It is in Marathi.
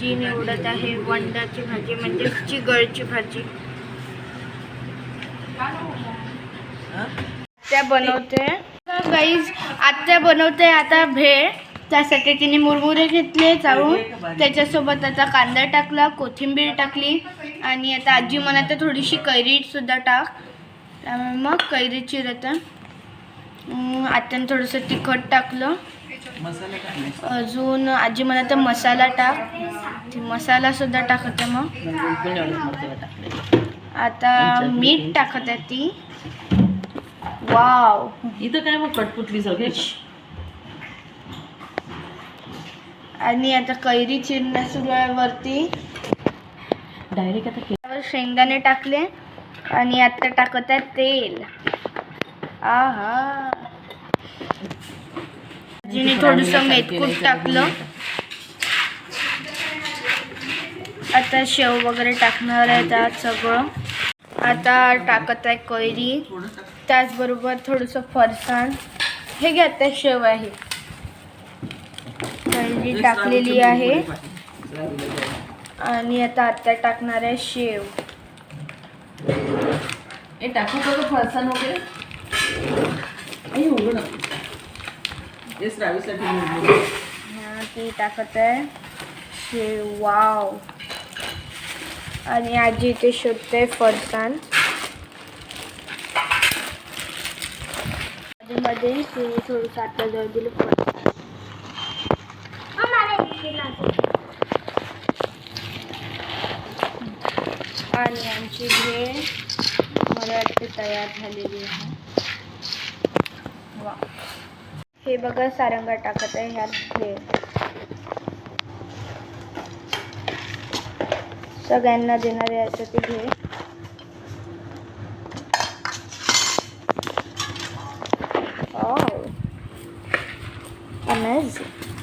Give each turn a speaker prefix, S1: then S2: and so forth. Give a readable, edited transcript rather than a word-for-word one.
S1: भाजी निवडत आहे. वंडाची भाजी म्हणजे चिगळची भाजी. आत्या बनवते गाईज, आत्या बनवते आता भेळ. त्यासाठी तिने मुरमुरे घेतले चाळून, त्याच्यासोबत आता कांदा टाकला, कोथिंबीर टाकली आणि आता आजी म्हणत थोडीशी कैरी सुद्धा टाक. त्यामुळे मग कैरी चिरत आत्याने थोडंसं तिखट टाकलं. अजून आजी म्हणत मसाला टाक, मसाला सुद्धा टाकते. मग आता मीठ टाकत आहे ती. वाव,
S2: इथं काय मग कटपुतली सगळी.
S1: आणि आता कैरी चिरण्या सुरू आहे वरती.
S2: डायरेक्ट आता
S1: शेंगदाणे टाकले आणि आता टाकत आहे तेल. आहा, आजीने थोडंसं मेथकूट टाकलं. आता शेव वगैरे टाकणार आहे त्यात सगळं. आता टाकत आहे कैरी, त्याचबरोबर थोडंसं फरसाण. हे घ्या, त्या शेव आहे, कैरी टाकलेली आहे आणि आता टाकणार आहे शेव.
S2: हे टाकू का फरसाण वगैरे? हे उघड हे श्रावीसाठी
S1: ती टाकत आहे शेव. वाव, आणि आजी इथे शोधते फरसाण. मध्ये तिने थोडंसं आता जवळ दिलं फरसाण. आणि आमची भेळ मला वाटते तयार झालेली आहे. वा, हे बघा सारंगा टाकत आहे ह्यात भेळ. सगळ्यांना देणार आहे असं ते भेळ. अमेझिंग.